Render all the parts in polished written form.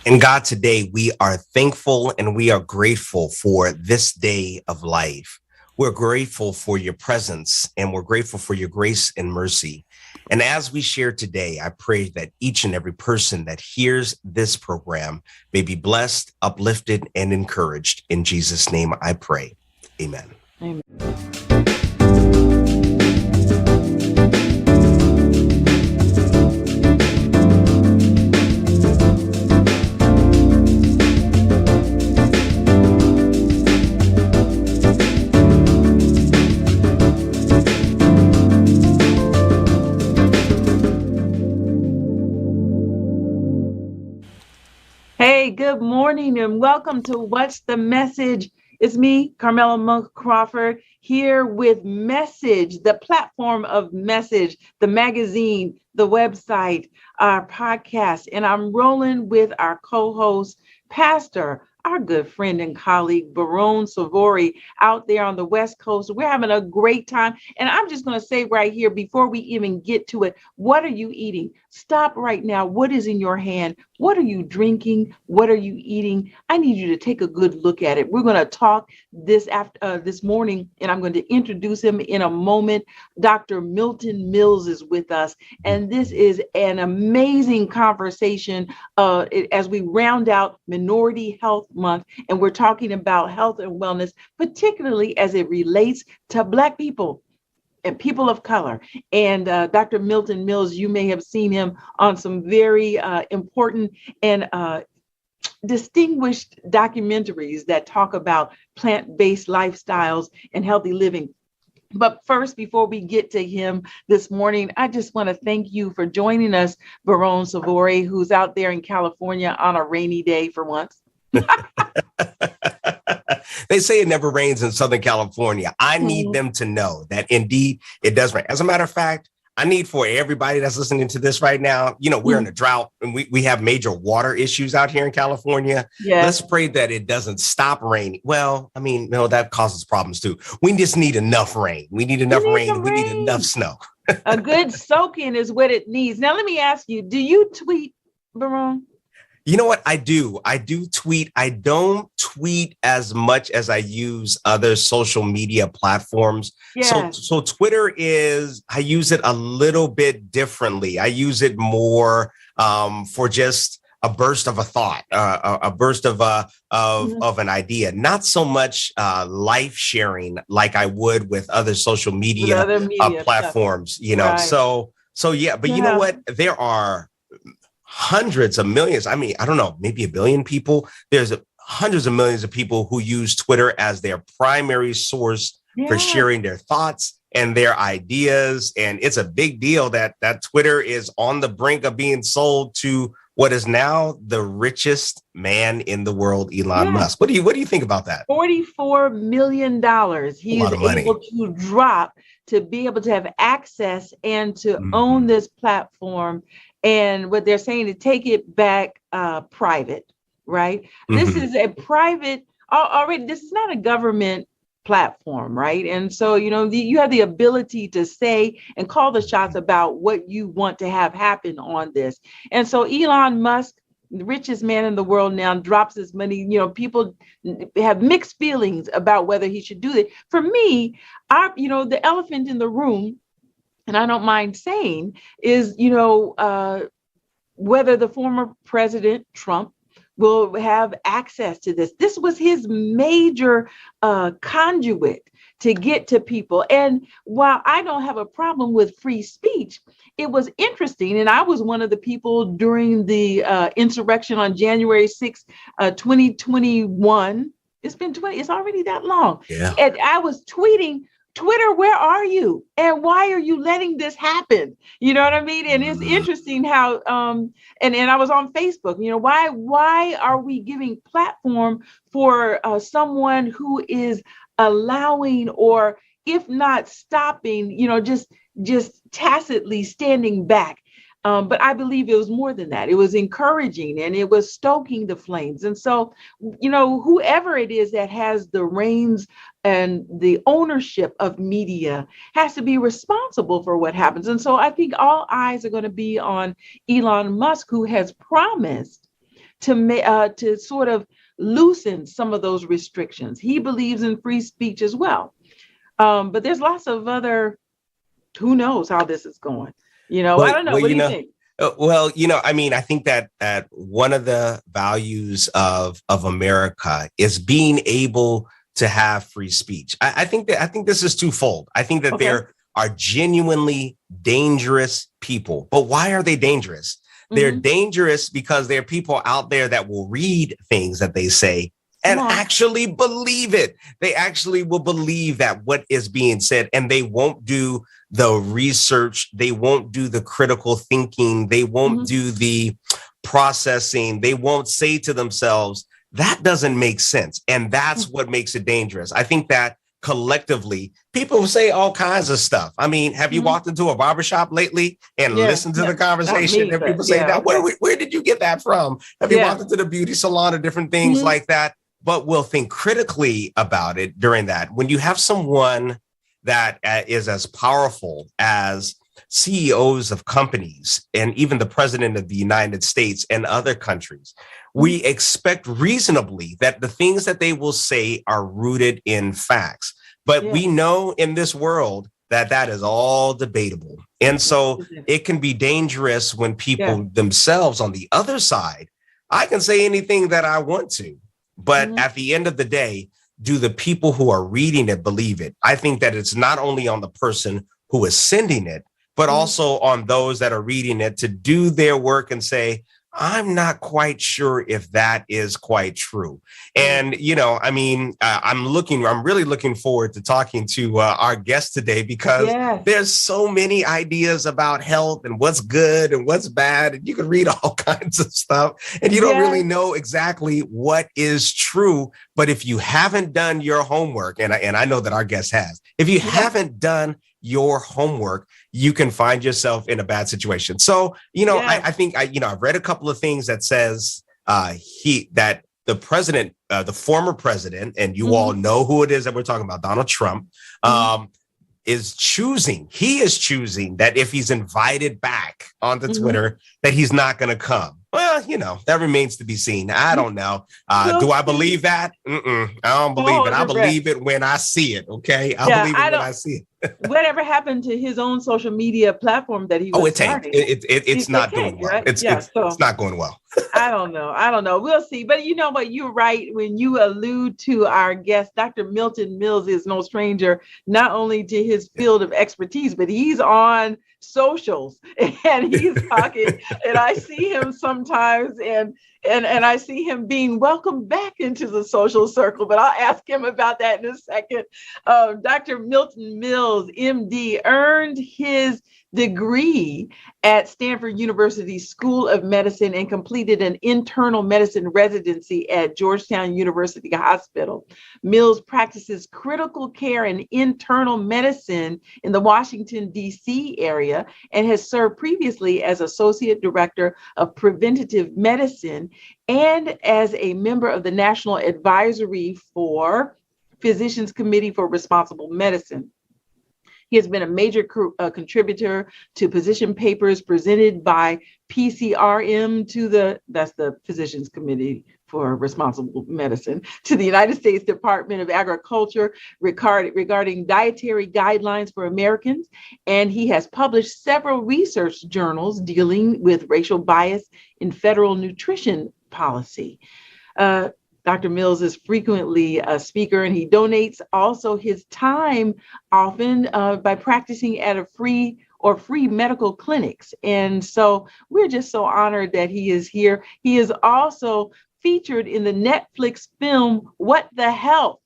And God, today we are thankful and we are grateful for this day of life. We're grateful for your presence and we're grateful for your grace and mercy. And as we share today, I pray that each and every person that hears this program may be blessed, uplifted, and encouraged. In Jesus' name, I pray. Amen. Amen. Hey, good morning and welcome to What's the Message? It's me, Carmela Crawford, here with Message, the platform of Message, the magazine, the website, our podcast. And I'm rolling with our co-host, Pastor, our good friend and colleague, Baron Savori, out there on the West Coast. We're having a great time. And I'm just going to say right here, before we even get to it, what are you eating? Stop right now. What is in your hand? What are you drinking? What are you eating? I need you to take a good look at it. We're going to talk this morning, and I'm going to introduce him in a moment. Dr. Milton Mills is with us, and this is an amazing conversation as we round out Minority Health Month, and we're talking about health and wellness, particularly as it relates to Black people and people of color. And Dr. Milton Mills, you may have seen him on some very important and distinguished documentaries that talk about plant-based lifestyles and healthy living. But first, before we get to him this morning, I just want to thank you for joining us, Baron Savori, who's out there in California on a rainy day for once. They say it never rains in Southern California. I need them to know that indeed it does rain. As a matter of fact, I need for everybody that's listening to this right now, we're in a drought and we have major water issues out here in California. Yes. Let's pray that it doesn't stop raining. Well, that causes problems too. We just need enough rain. We need enough rain. We need enough snow. A good soaking is what it needs. Now, let me ask you, do you tweet, Baron? You know what? I do tweet. I don't tweet as much as I use other social media platforms. Yes. So Twitter I use it a little bit differently. I use it more for just a burst of a thought, a burst of an idea, not so much life sharing like I would with other social media, platforms, Right. So yeah, but you know what? There are hundreds of millions. I don't know, maybe a billion people. There's hundreds of millions of people who use Twitter as their primary source for sharing their thoughts and their ideas. And it's a big deal that Twitter is on the brink of being sold to what is now the richest man in the world, Elon Musk. What do you think about that? $44 million he is able to drop to be able to have access and to own this platform. And what they're saying to take it back private, right? This is a private, already, this is not a government platform, right? And so, you have the ability to say and call the shots about what you want to have happen on this. And so Elon Musk, the richest man in the world now, drops his money. People have mixed feelings about whether he should do it. For me, the elephant in the room, and I don't mind saying, is, whether the former President Trump will have access to this. This was his major conduit to get to people. And while I don't have a problem with free speech, it was interesting. And I was one of the people during the insurrection on January 6th, 2021. It's already that long. Yeah. And I was tweeting, Twitter, where are you? And why are you letting this happen? You know what I mean? And it's interesting how, and I was on Facebook, why are we giving platform for someone who is allowing, or if not stopping, just tacitly standing back. But I believe it was more than that. It was encouraging and it was stoking the flames. And so, whoever it is that has the reins and the ownership of media has to be responsible for what happens. And so I think all eyes are going to be on Elon Musk, who has promised to sort of loosen some of those restrictions. He believes in free speech as well. But there's lots of other, who knows how this is going? I don't know. What do you think? Well, I mean, I think that one of the values of America is being able to have free speech. I think this is twofold. I think that there are genuinely dangerous people. But why are they dangerous? They're dangerous because there are people out there that will read things that they say and actually believe it. They actually will believe that what is being said, and they won't do the research. They won't do the critical thinking. They won't do the processing. They won't say to themselves, that doesn't make sense. And that's what makes it dangerous. I think that collectively, people say all kinds of stuff. I mean, have you walked into a barbershop lately and listened to the conversation? And people say, that, where did you get that from? Have you walked into the beauty salon or different things like that? But we'll think critically about it during that. When you have someone that is as powerful as CEOs of companies and even the president of the United States and other countries, we expect reasonably that the things that they will say are rooted in facts. But we know in this world that is all debatable. And so it can be dangerous when people themselves on the other side, I can say anything that I want to. But at the end of the day, do the people who are reading it believe it? I think that it's not only on the person who is sending it, but also on those that are reading it to do their work and say, I'm not quite sure if that is quite true. And, I mean, I'm really looking forward to talking to our guest today, because there's so many ideas about health and what's good and what's bad. And you can read all kinds of stuff and you don't really know exactly what is true. But if you haven't done your homework, and I know that our guest has, if you haven't done your homework, you can find yourself in a bad situation. So, I think I've read a couple of things that says that the president, the former president, and you all know who it is that we're talking about, Donald Trump, is choosing that if he's invited back onto Twitter, that he's not going to come. Well, that remains to be seen. I don't know. Do I believe that? I don't believe it. I believe it when I see it. Okay. I believe it when I see it. Whatever happened to his own social media platform that he was starting? It's not doing well. Right? It's not going well. I don't know. We'll see. But you know what? You're right when you allude to our guest. Dr. Milton Mills is no stranger, not only to his field of expertise, but he's on socials and he's talking. And I see him sometimes and I see him being welcomed back into the social circle, but I'll ask him about that in a second. Dr. Milton Mills MD earned his degree at Stanford University School of Medicine and completed an internal medicine residency at Georgetown University Hospital. Mills practices critical care and internal medicine in the Washington, D.C. area and has served previously as Associate Director of Preventative Medicine and as a member of the National Advisory for Physicians Committee for Responsible Medicine. He has been a major contributor to position papers presented by PCRM that's the Physicians Committee for Responsible Medicine, to the United States Department of Agriculture regarding dietary guidelines for Americans. And he has published several research journals dealing with racial bias in federal nutrition policy. Dr. Mills is frequently a speaker, and he donates also his time often by practicing at free medical clinics. And so we're just so honored that he is here. He is also featured in the Netflix film, What the Health?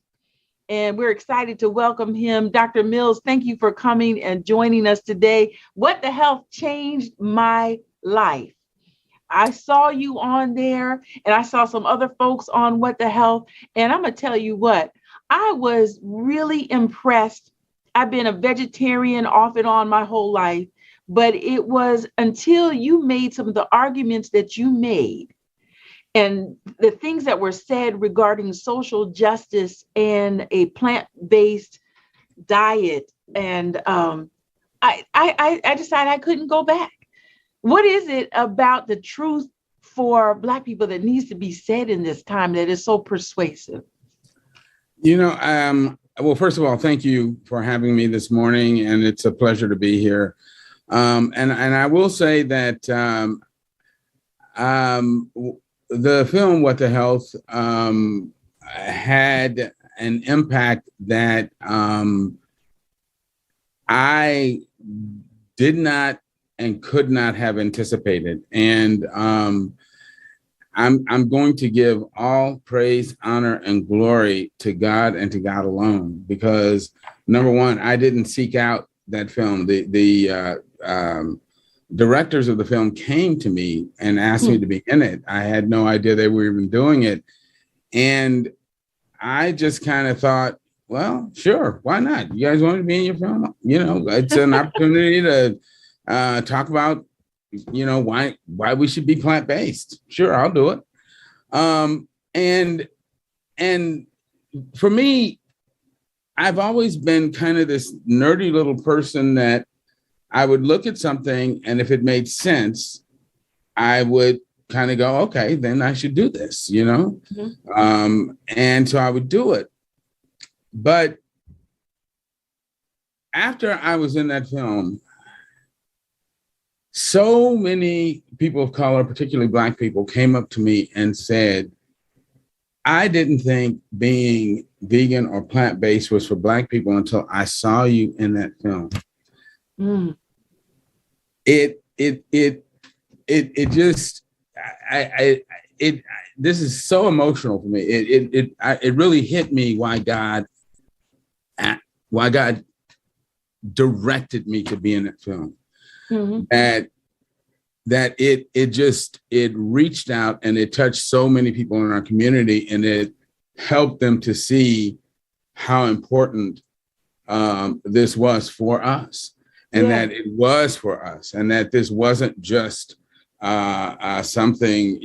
And we're excited to welcome him. Dr. Mills, thank you for coming and joining us today. What the Health changed my life. I saw you on there and I saw some other folks on What the Health. And I'm going to tell you what, I was really impressed. I've been a vegetarian off and on my whole life, but it was until you made some of the arguments that you made and the things that were said regarding social justice and a plant-based diet. And I decided I couldn't go back. What is it about the truth for Black people that needs to be said in this time that is so persuasive? Well, first of all, thank you for having me this morning, and it's a pleasure to be here. And I will say that the film What the Health had an impact that I did not and could not have anticipated. And I'm going to give all praise, honor, and glory to God and to God alone, because number one, I didn't seek out that film. The directors of the film came to me and asked me to be in it. I had no idea they were even doing it. And I just kind of thought, well, sure, why not? You guys want to be in your film? It's an opportunity to talk about why we should be plant-based. Sure, I'll do it. And for me, I've always been kind of this nerdy little person that I would look at something, and if it made sense, I would kind of go, okay, then I should do this, Mm-hmm. And so I would do it. But after I was in that film, so many people of color, particularly Black people, came up to me and said, I didn't think being vegan or plant-based was for Black people until I saw you in that film. Mm. This is so emotional for me. It really hit me why God directed me to be in that film. Mm-hmm. That it reached out and it touched so many people in our community, and it helped them to see how important this was for us, and that it was for us, and that this wasn't just something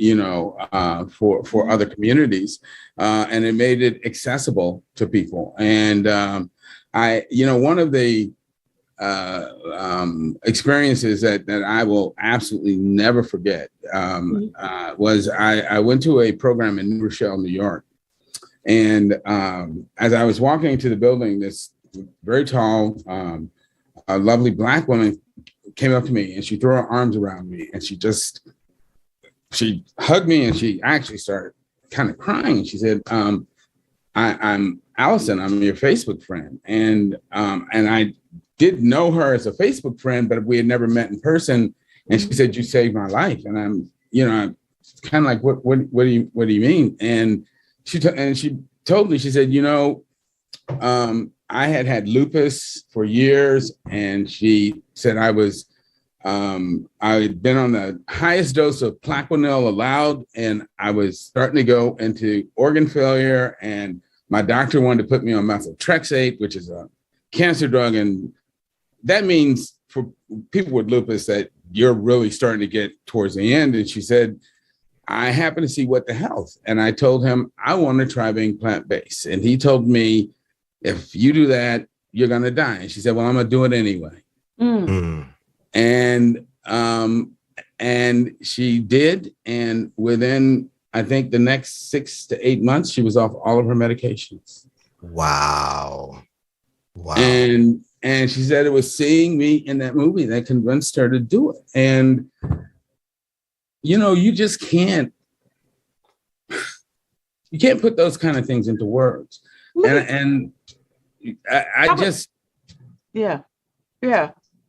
for other communities, and it made it accessible to people. And one of the experiences that I will absolutely never forget was I went to a program in New Rochelle, New York. And as I was walking to the building, this very tall, lovely Black woman came up to me, and she threw her arms around me, and she hugged me, and she actually started kind of crying. She said, I'm Allison, I'm your Facebook friend. And I did know her as a Facebook friend, but we had never met in person. And she said, you saved my life. And I'm kind of like, what do you mean? And she told me, she said, I had lupus for years. And she said I had been on the highest dose of Plaquenil allowed, and I was starting to go into organ failure. And my doctor wanted to put me on methotrexate, which is a cancer drug. And that means for people with lupus that you're really starting to get towards the end. And she said, I happen to see What the Health. And I told him, I want to try being plant-based. And he told me, if you do that, you're going to die. And she said, well, I'm going to do it anyway. Mm. And she did. And within, I think, the next 6 to 8 months, she was off all of her medications. Wow. And she said it was seeing me in that movie that convinced her to do it. And, you just can't put those kind of things into words. And I just. Yeah.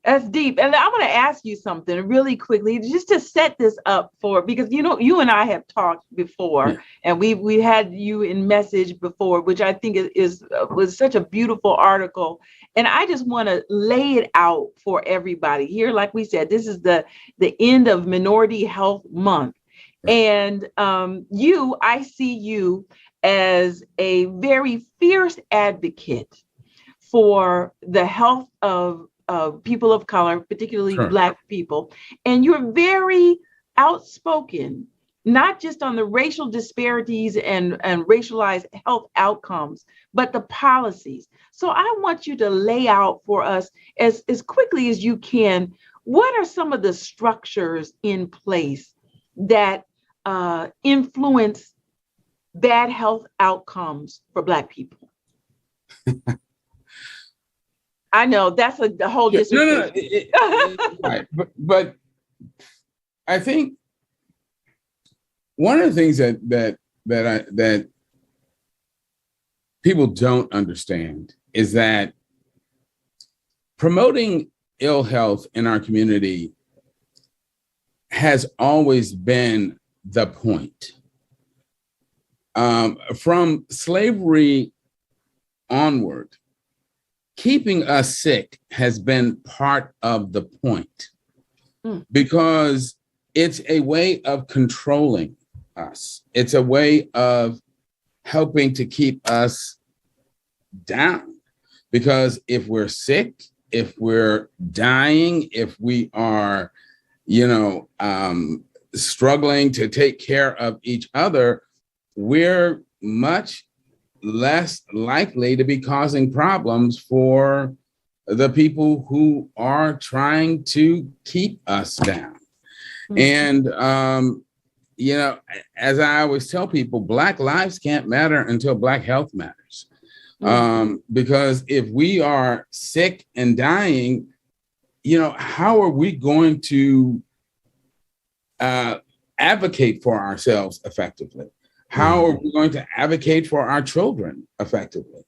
That's deep. And I want to ask you something really quickly, just to set this up because, you and I have talked before, and we had you in Message before, which I think was such a beautiful article. And I just want to lay it out for everybody here. Like we said, this is the end of Minority Health Month. And I see you as a very fierce advocate for the health of people of color, particularly Black people. And you're very outspoken, not just on the racial disparities and racialized health outcomes, but the policies. So I want you to lay out for us as quickly as you can, what are some of the structures in place that influence bad health outcomes for Black people? I know that's a whole dissertation. Right. But I think one of the things that people don't understand is that promoting ill health in our community has always been the point. From slavery onward, keeping us sick has been part of the point because it's a way of controlling us. It's a way of helping to keep us down. Because if we're sick, if we're dying, if we are, struggling to take care of each other, we're much less likely to be causing problems for the people who are trying to keep us down. And, as I always tell people, Black lives can't matter until Black health matters. Because if we are sick and dying, how are we going to advocate for ourselves effectively? How are we going to advocate for our children effectively?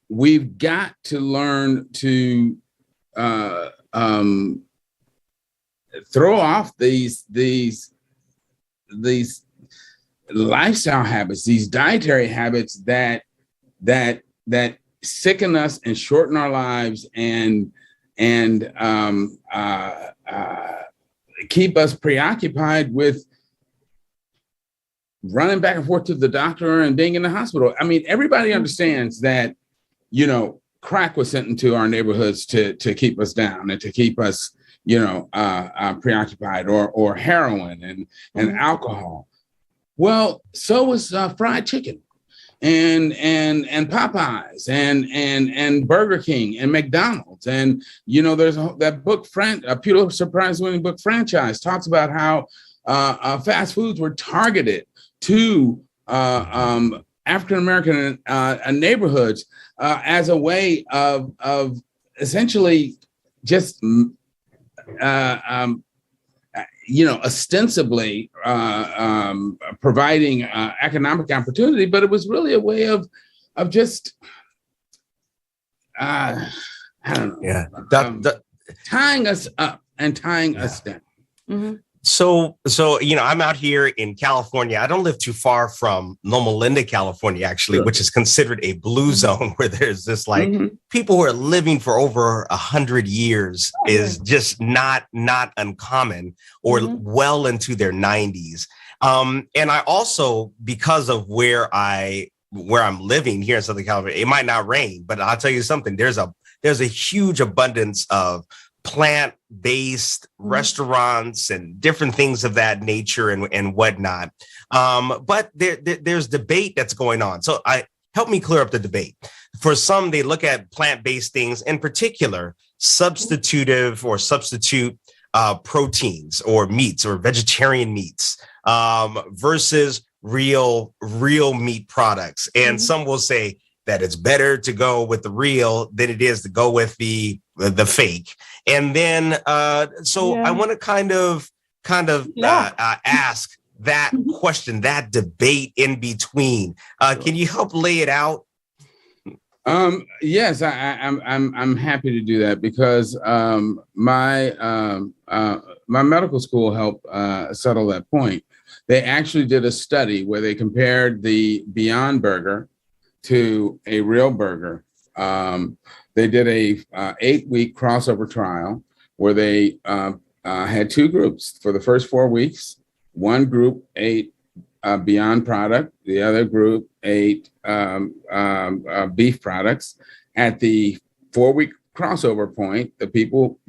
We've got to learn to throw off these lifestyle habits, these dietary habits that sicken us and shorten our lives and keep us preoccupied with running back and forth to the doctor and being in the hospital. I mean, everybody understands that, crack was sent into our neighborhoods to keep us down and to keep us, preoccupied, or heroin and alcohol. Well, so was fried chicken and Popeyes and Burger King and McDonald's. And, there's that book, a Pulitzer Prize winning book franchise talks about how fast foods were targeted to African-American neighborhoods as a way of essentially just, ostensibly providing economic opportunity, but it was really a way of just, I don't know, tying us up and tying us down. Mm-hmm. So, I'm out here in California. I don't live too far from Loma Linda, California, actually, which is considered a blue zone where there's this people who are living for over 100 years is just not uncommon, or well into their 90s. And I also, because of where I'm living here in Southern California, it might not rain, but I'll tell you something, there's a huge abundance of plant-based restaurants and different things of that nature and whatnot. But there's debate that's going on. So help me clear up the debate. For some, they look at plant-based things, in particular, substitute proteins or meats or vegetarian meats versus real meat products. And some will say that it's better to go with the real than it is to go with the fake. And then, I want to kind of ask that question, that debate in between. Can you help lay it out? Yes, I'm happy to do that because my medical school helped settle that point. They actually did a study where they compared the Beyond Burger to a real burger. They did a 8-week crossover trial where they had 2 groups. For the first 4 weeks, one group ate Beyond product, the other group ate beef products. At the 4-week crossover point, the group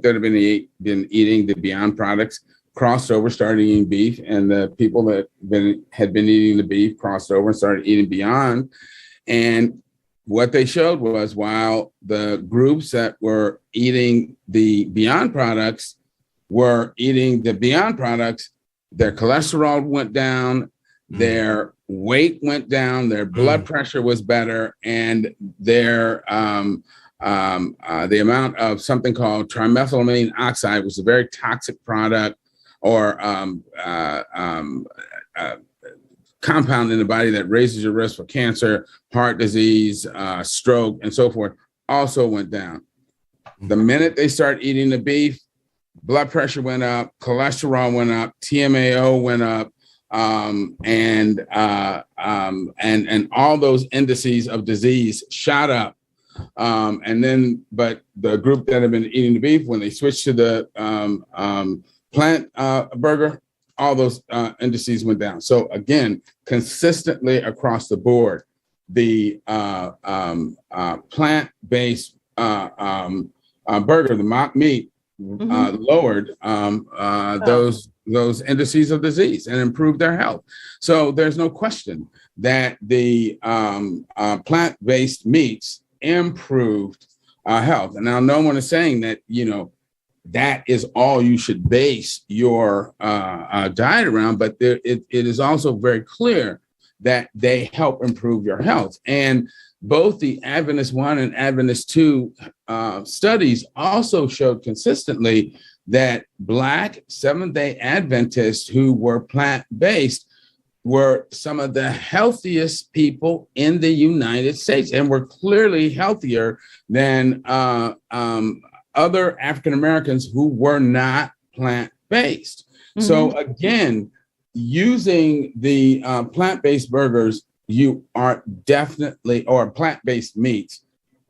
that had been eating the Beyond products crossed over, started eating beef, and the people that had been eating the beef crossed over and started eating Beyond. And what they showed was, while the groups that were eating the Beyond products were eating the Beyond products, their cholesterol went down, their weight went down, their blood pressure was better, and their the amount of something called trimethylamine oxide, was a very toxic product or compound in the body that raises your risk for cancer, heart disease, stroke, and so forth, also went down. The minute they start eating the beef, blood pressure went up, cholesterol went up, TMAO went up, and all those indices of disease shot up. But the group that had been eating the beef, when they switched to the plant burger, all those indices went down. So again, consistently across the board, the plant-based burger, the mock meat, lowered those indices of disease and improved their health. So there's no question that the plant-based meats improved health. And now no one is saying that, that is all you should base your diet around, but it is also very clear that they help improve your health. And both the Adventist 1 and Adventist 2 studies also showed consistently that Black Seventh-day Adventists who were plant-based were some of the healthiest people in the United States and were clearly healthier than other African Americans who were not plant-based. So again, using the plant-based burgers, you are definitely, or plant-based meats,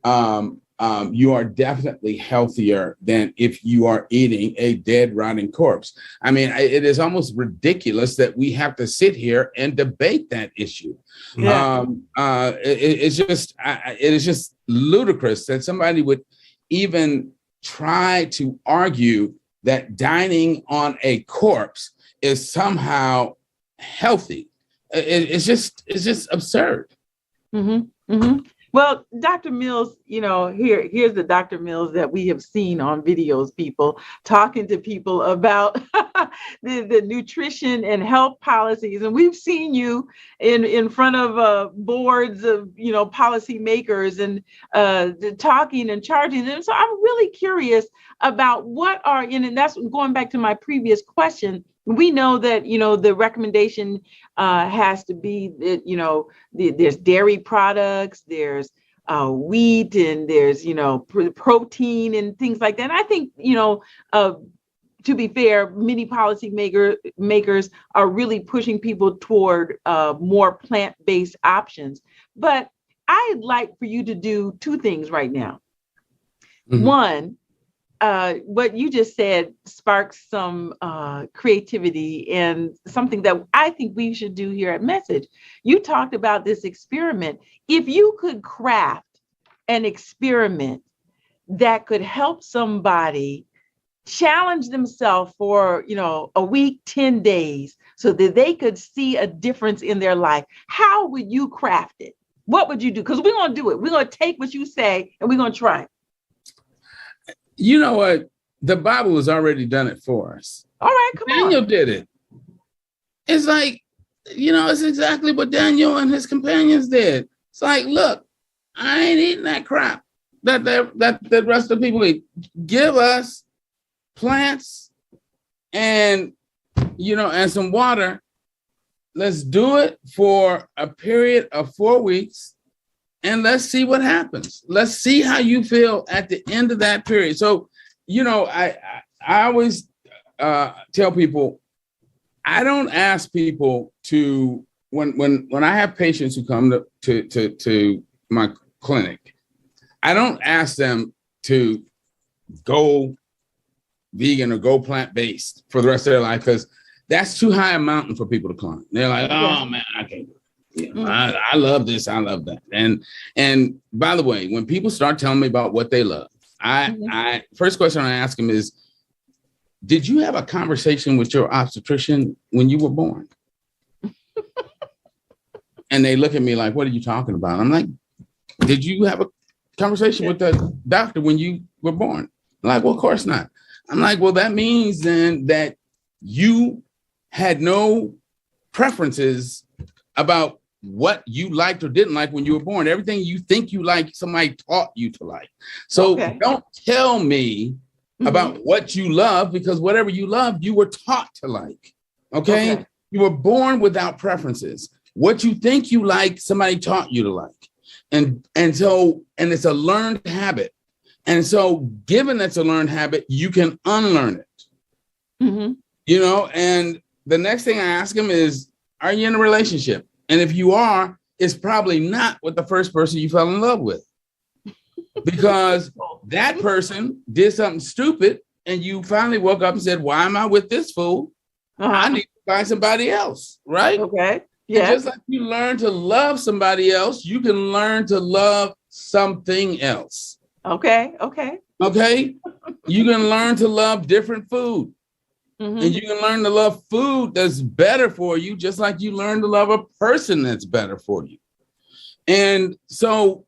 you are definitely healthier than if you are eating a dead, rotting corpse. I mean, it is almost ridiculous that we have to sit here and debate that issue. Yeah. It is just ludicrous that somebody would even try to argue that dining on a corpse is somehow healthy. It's just absurd. Well, Dr. Mills, here's the Dr. Mills that we have seen on videos, people talking to people about the nutrition and health policies. And we've seen you in front of boards of, policy makers and talking and charging them. So I'm really curious about and that's going back to my previous question. We know that, the recommendation has to be that, there's dairy products, there's wheat, and there's, protein and things like that. And I think, to be fair, many policy makers are really pushing people toward more plant-based options. But I'd like for you to do two things right now. One, what you just said sparks some creativity and something that I think we should do here at Message. You talked about this experiment. If you could craft an experiment that could help somebody challenge themselves for, a week, 10 days, so that they could see a difference in their life, how would you craft it? What would you do? Because we're going to do it. We're going to take what you say and we're going to try it. You know what? The Bible has already done it for us. All right, come on. Daniel did it. It's like, it's exactly what Daniel and his companions did. It's like, look, I ain't eating that crap that the rest of the people eat. Give us plants and, and some water. Let's do it for a period of 4 weeks. And let's see what happens. Let's see how you feel at the end of that period. So, I always tell people, I don't ask people to, when I have patients who come to my clinic, I don't ask them to go vegan or go plant-based for the rest of their life, because that's too high a mountain for people to climb. They're like, oh man, I can't do it. I love this, I love that. And by the way, when people start telling me about what they love, I first question I ask them is, did you have a conversation with your obstetrician when you were born? And they look at me like, what are you talking about? I'm like, did you have a conversation with the doctor when you were born? I'm like, well, of course not. I'm like, well, that means then that you had no preferences about what you liked or didn't like when you were born. Everything you think you like, somebody taught you to like. So don't tell me about what you love, because whatever you love, you were taught to like. Okay? You were born without preferences. What you think you like, somebody taught you to like. And it's a learned habit. And so given that's a learned habit, you can unlearn it. You know, and the next thing I ask him is, are you in a relationship? And if you are, it's probably not with the first person you fell in love with, because that person did something stupid and you finally woke up and said, why am I with this fool? I need to find somebody else, right? Okay. Yeah. And just like you learn to love somebody else, you can learn to love something else. Okay. You can learn to love different food. And you can learn to love food that's better for you, just like you learn to love a person that's better for you. And so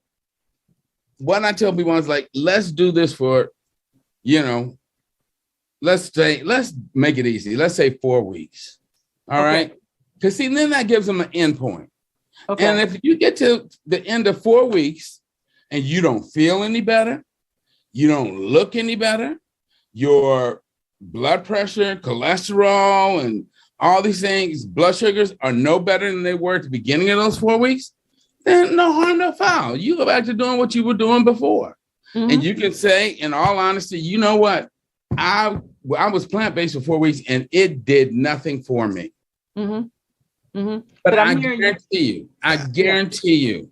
what I tell people is like, let's do this for, you know, let's make it easy. Let's say 4 weeks. All right. Because see, then that gives them an end point. And if you get to the end of 4 weeks and you don't feel any better, you don't look any better, your blood pressure, cholesterol, and all these things, blood sugars are no better than they were at the beginning of those 4 weeks, then no harm, no foul. You go back to doing what you were doing before. And you can say, in all honesty, you know what? I was plant-based for 4 weeks and it did nothing for me. But I guarantee you,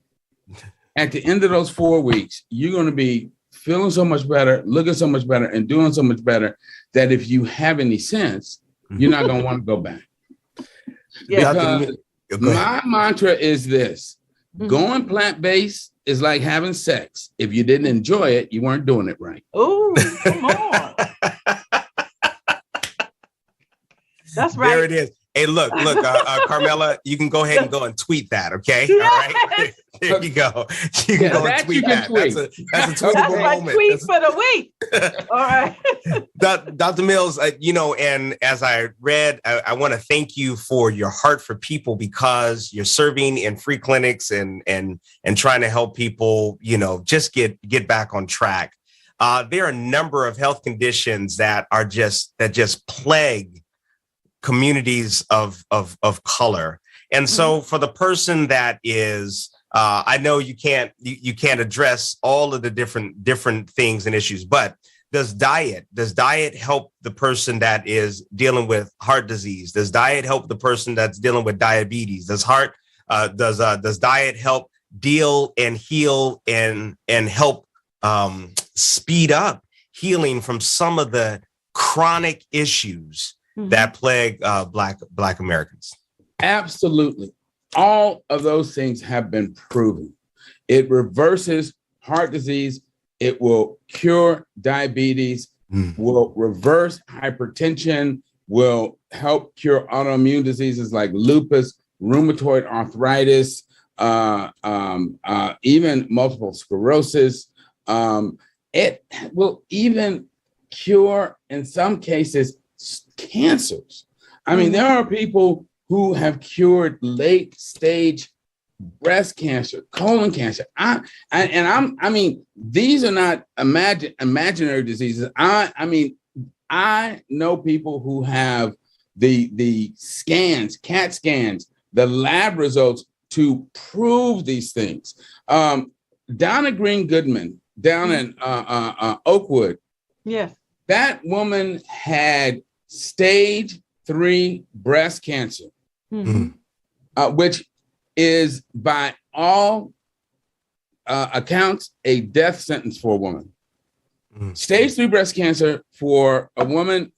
at the end of those 4 weeks, you're going to be feeling so much better, looking so much better, and doing so much better that if you have any sense, you're not going to want to go back. Because my mantra is this: going plant-based is like having sex. If you didn't enjoy it, you weren't doing it right. Oh, come on. That's right. There it is. Hey, look, Carmela, you can go ahead and go and tweet that, okay? All right. There you go. You can go and tweet that. That's a tweetable moment. Tweet for the week. All right. Dr. Mills, you know, and as I read, I want to thank you for your heart for people, because you're serving in free clinics and trying to help people, you know, just get back on track. There are a number of health conditions that just plague communities of color. And so for the person that is, I know you can't address all of the different things and issues, but does diet help the person that is dealing with heart disease? Does diet help the person that's dealing with diabetes? Does diet help deal and heal and help speed up healing from some of the chronic issues that plague Black Americans? Absolutely. All of those things have been proven. It reverses heart disease. It will cure diabetes, will reverse hypertension, will help cure autoimmune diseases like lupus, rheumatoid arthritis, even multiple sclerosis. It will even cure, in some cases, cancers. I mean, there are people who have cured late stage breast cancer, colon cancer. I mean, these are not imaginary diseases. I mean, I know people who have the scans, CAT scans, the lab results to prove these things. Donna Green Goodman down in Oakwood. Yes. That woman had stage 3 breast cancer, which is by all accounts a death sentence for a woman. Stage 3 breast cancer for a woman,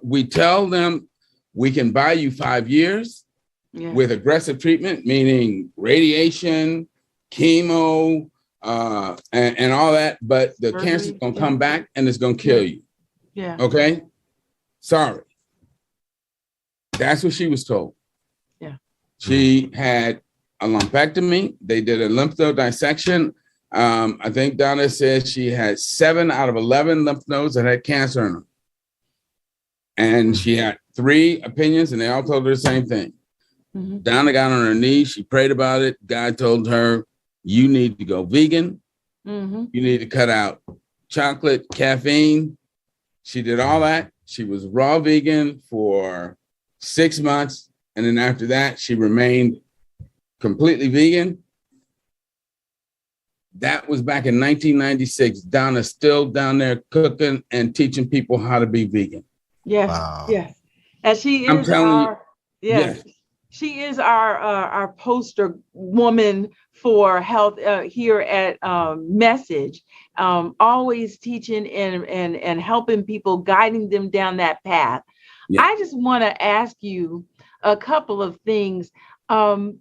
we tell them we can buy you 5 years with aggressive treatment, meaning radiation, chemo, and all that, but the cancer is going to come back and it's going to kill you. Yeah. Okay? Sorry. That's what she was told. Yeah. She had a lumpectomy. They did a lymph node dissection. I think Donna said she had 7 out of 11 lymph nodes that had cancer in them. And she had 3 opinions, and they all told her the same thing. Donna got on her knees. She prayed about it. God told her, you need to go vegan. You need to cut out chocolate, caffeine. She did all that. She was raw vegan for 6 months. And then after that, she remained completely vegan. That was back in 1996. Donna's still down there cooking and teaching people how to be vegan. Yes, wow. Yes. And she is she is our poster woman for health here at Message. Always teaching and helping people, guiding them down that path. Yeah. I just want to ask you a couple of things. I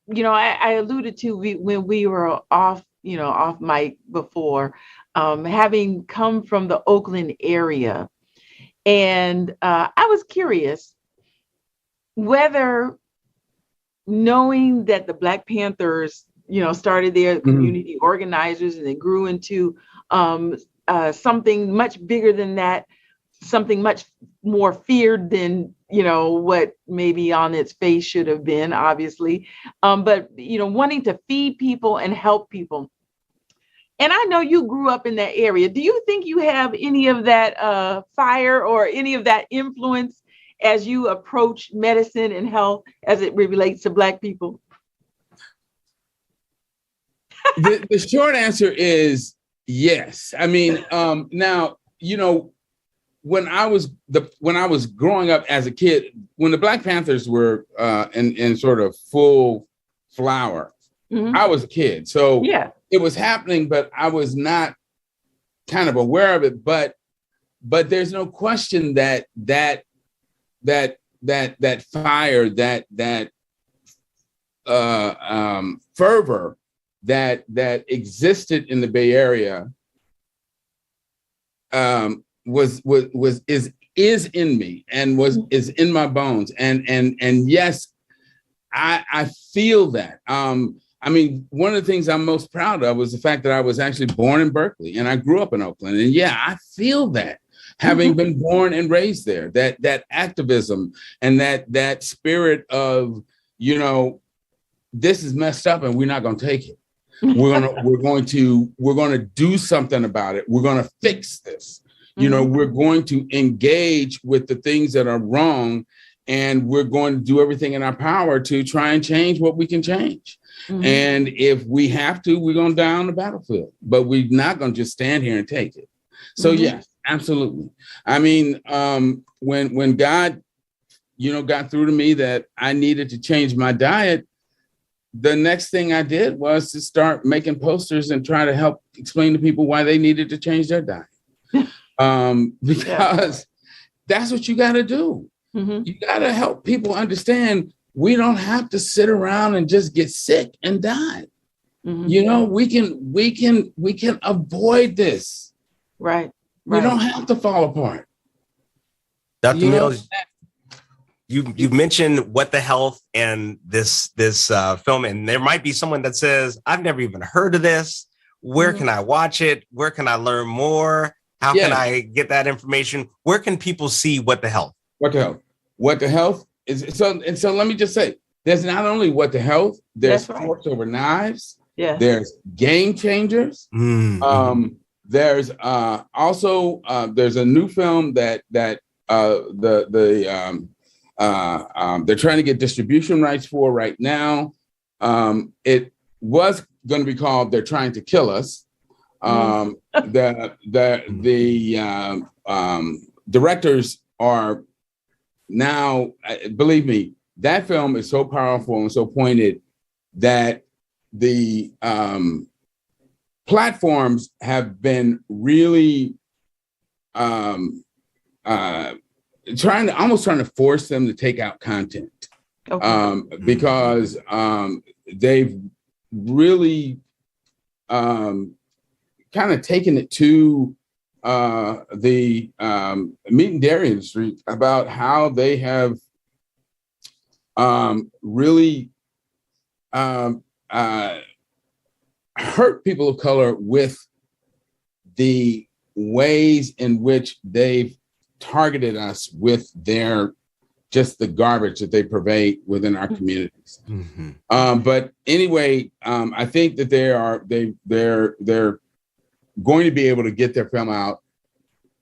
alluded to when we were off mic before, having come from the Oakland area. And I was curious whether, knowing that the Black Panthers, started their community organizers and they grew into something much bigger than that, something much more feared than, what maybe on its face should have been, obviously. But, wanting to feed people and help people. And I know you grew up in that area. Do you think you have any of that fire or any of that influence as you approach medicine and health as it relates to Black people? The short answer is yes. I mean, now, when I was growing up as a kid, when the Black Panthers were in sort of full flower, I was a kid. So yeah. It was happening, but I was not kind of aware of it. But there's no question that fire, that fervor that existed in the Bay Area is in me and is in my bones. And yes, I feel that. I mean, one of the things I'm most proud of was the fact that I was actually born in Berkeley and I grew up in Oakland. And yeah, I feel that, having been born and raised there, that activism and that spirit of, this is messed up and we're not going to take it. We're going to do something about it. We're going to fix this. We're going to engage with the things that are wrong, and we're going to do everything in our power to try and change what we can change. And if we have to, we're going to die on the battlefield, but we're not going to just stand here and take it. So yes, absolutely. I mean, when God, got through to me that I needed to change my diet, the next thing I did was to start making posters and try to help explain to people why they needed to change their diet. Because that's what you got to do. You got to help people understand we don't have to sit around and just get sick and die. We can avoid this. Right. We don't have to fall apart. Dr. Mills, you mentioned What the Health and this film, and there might be someone that says, I've never even heard of this. Where can I watch it? Where can I learn more? How can I get that information? Where can people see What the Health? What the Health? What the Health is so let me just say, there's not only What the Health, there's Forks Over Knives, there's Game Changers. There's also there's a new film that they're trying to get distribution rights for right now. It was going to be called They're Trying to Kill Us. The directors are now, believe me, that film is so powerful and so pointed that the platforms have been really trying to force them to take out content. Because they've really kind of taken it to the meat and dairy industry about how they have really hurt people of color with the ways in which they've targeted us with just the garbage that they pervade within our communities. But anyway, I think that they're going to be able to get their film out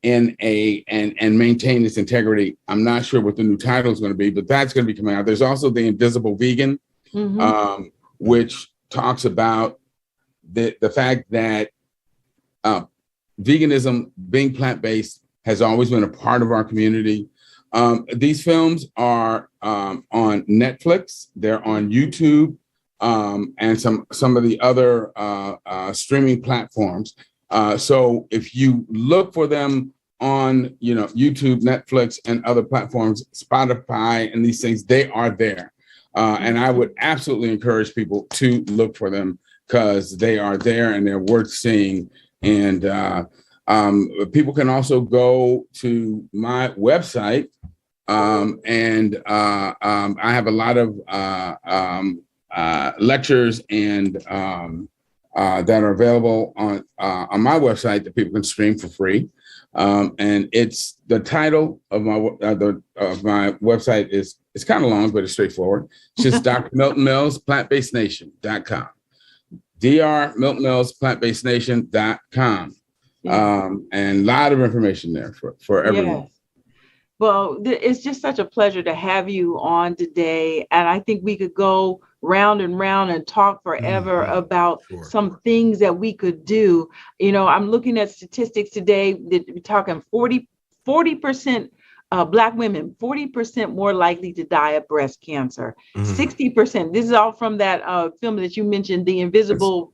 and maintain its integrity. I'm not sure what the new title is going to be, but that's going to be coming out. There's also The Invisible Vegan, which talks about the fact that veganism, being plant-based, has always been a part of our community. These films are on Netflix, they're on YouTube, and some of the other streaming platforms. So if you look for them on YouTube, Netflix, and other platforms, Spotify, and these things, they are there. And I would absolutely encourage people to look for them because they are there and they're worth seeing. And people can also go to my website, and I have a lot of lectures and that are available on my website that people can stream for free. And it's the title of my website is, it's kind of long, but it's straightforward. It's just Dr. Milton Mills, plantbasednation.com. Dr. Milton Mills, plantbasednation.com. And a lot of information there for everyone. Yes. Well, it's just such a pleasure to have you on today. And I think we could go round and round and talk forever about some things that we could do. I'm looking at statistics today that we're talking 40% Black women, 40% more likely to die of breast cancer, 60%. This is all from that film that you mentioned, The Invisible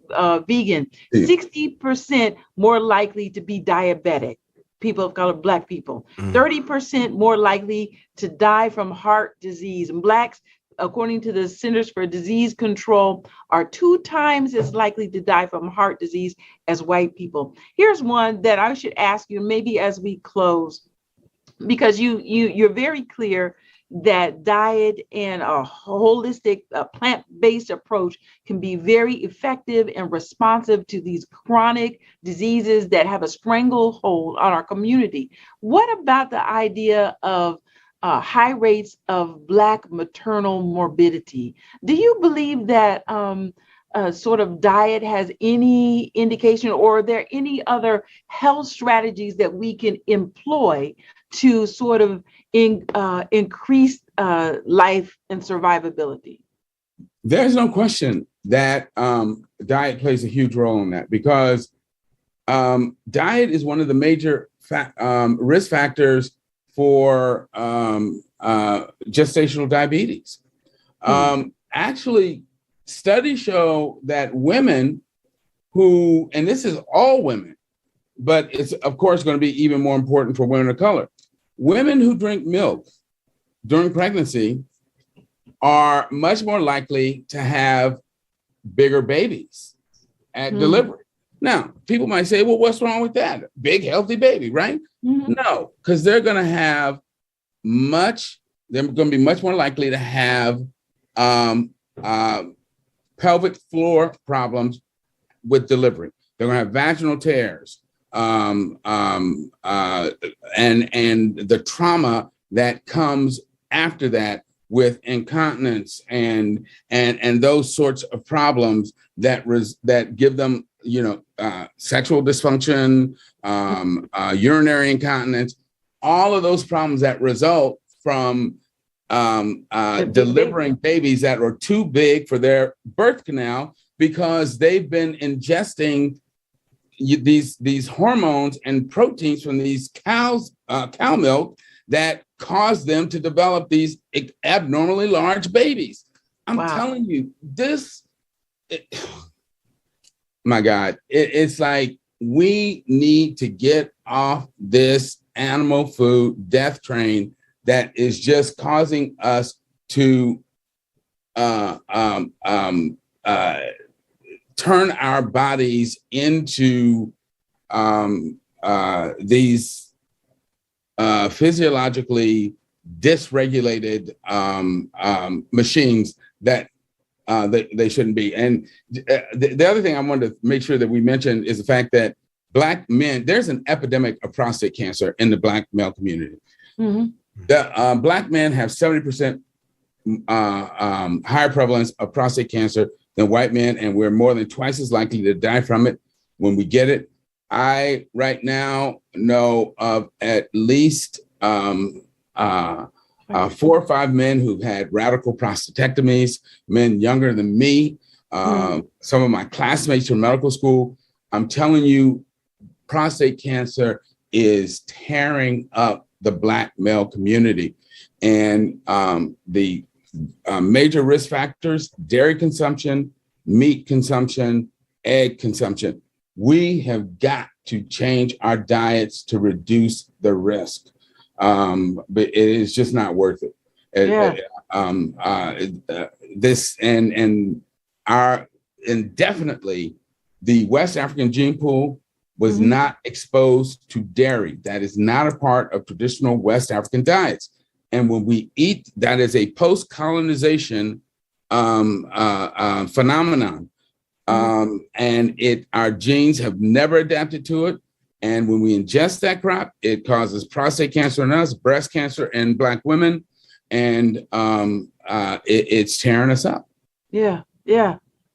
Vegan, 60% more likely to be diabetic. People of color, Black people, 30% more likely to die from heart disease. And Blacks, according to the Centers for Disease Control, are 2 times as likely to die from heart disease as white people. Here's one that I should ask you, maybe as we close, because you're very clear that diet and a holistic plant-based approach can be very effective and responsive to these chronic diseases that have a stranglehold on our community. What about the idea of high rates of Black maternal morbidity? Do you believe that sort of diet has any indication, or are there any other health strategies that we can employ to sort of increase life and survivability? There's no question that diet plays a huge role in that, because diet is one of the major risk factors for gestational diabetes. Actually, studies show that women who, and this is all women, but it's of course going to be even more important for women of color. Women who drink milk during pregnancy are much more likely to have bigger babies at delivery. Now, people might say, well, what's wrong with that? Big, healthy baby, right? No, because they're going to be much more likely to have pelvic floor problems with delivery. They're going to have vaginal tears, and the trauma that comes after that with incontinence and those sorts of problems that give them, sexual dysfunction, urinary incontinence, all of those problems that result from delivering babies that are too big for their birth canal because they've been ingesting these hormones and proteins from these cow milk that cause them to develop these abnormally large babies. I'm telling you, my God, it's like we need to get off this animal food death train that is just causing us to turn our bodies into these physiologically dysregulated machines that they shouldn't be. And the other thing I wanted to make sure that we mention is the fact that Black men, there's an epidemic of prostate cancer in the Black male community. Mm-hmm. The Black men have 70% higher prevalence of prostate cancer than white men, and we're more than twice as likely to die from it when we get it. I right now know of at least 4 or 5 men who've had radical prostatectomies, men younger than me, some of my classmates from medical school. I'm telling you, prostate cancer is tearing up the Black male community. And the major risk factors: dairy consumption, meat consumption, egg consumption. We have got to change our diets to reduce the risk. But it is just not worth it. Indefinitely, the West African gene pool was not exposed to dairy. That is not a part of traditional West African diets. And when we eat, that is a post-colonization phenomenon. And our genes have never adapted to it. And when we ingest that crop, it causes prostate cancer in us, breast cancer in Black women, and it's tearing us up. Yeah.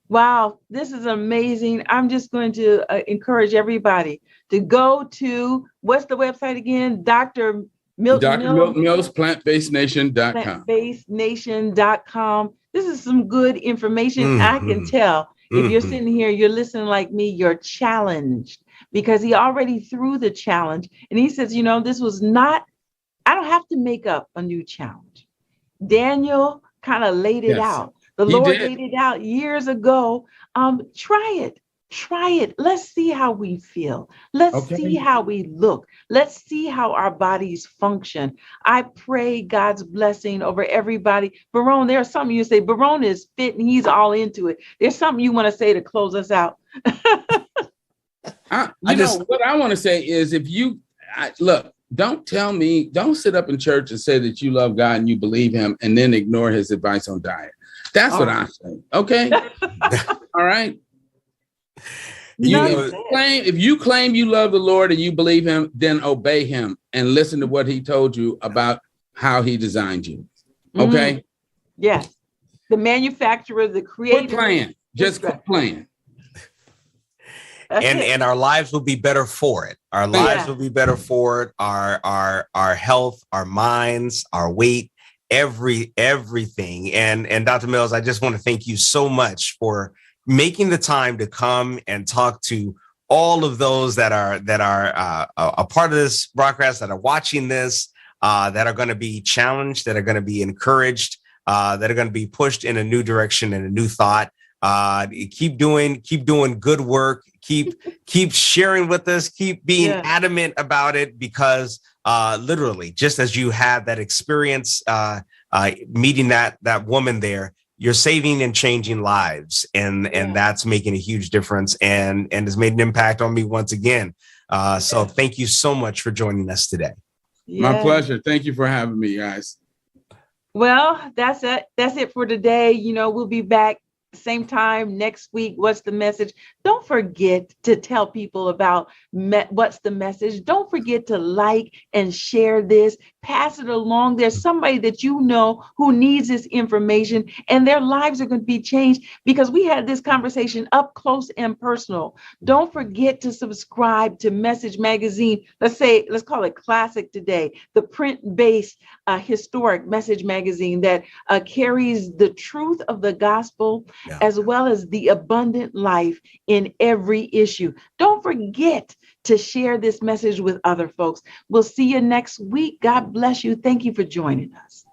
Wow, this is amazing. I'm just going to encourage everybody to go to, what's the website again? Dr. Milton Mills, plantbasednation.com. Plantbasednation.com. This is some good information. I can tell if you're sitting here, you're listening like me, you're challenged, because he already threw the challenge. And he says, this was not, I don't have to make up a new challenge. Daniel kind of laid it out. The Lord laid it out years ago. Try it. Let's see how we feel. Let's see how we look. Let's see how our bodies function. I pray God's blessing over everybody. Baron, there's something you say. Baron is fit and he's all into it. There's something you want to say to close us out. What I want to say is, look, don't sit up in church and say that you love God and you believe him and then ignore his advice on diet. That's what I'm saying. Okay. All right. If you claim you love the Lord and you believe him, then obey him and listen to what he told you about how he designed you. Okay. Yes. The manufacturer, the creator. Quit playing. Just quit playing. And our lives will be better for it. Our lives will be better for it. Our health, our minds, our weight, everything. And Dr. Mills, I just want to thank you so much for making the time to come and talk to all of those that are a part of this broadcast, that are watching this, that are going to be challenged, that are going to be encouraged, that are going to be pushed in a new direction and a new thought. Keep doing good work. Keep sharing with us. Keep being adamant about it, because literally, just as you had that experience meeting that woman there, you're saving and changing lives, and that's making a huge difference, and has made an impact on me once again. So thank you so much for joining us today. My pleasure. Thank you for having me, guys. Well, that's it. That's it for today. We'll be back same time next week. What's the message? Don't forget to tell people about what's the message. Don't forget to like and share this. Pass it along. There's somebody that you know who needs this information, and their lives are going to be changed because we had this conversation up close and personal. Don't forget to subscribe to Message Magazine. Let's call it classic today, the print-based historic Message Magazine that carries the truth of the gospel, as well as the abundant life in every issue. Don't forget to share this message with other folks. We'll see you next week. God bless you. Thank you for joining us.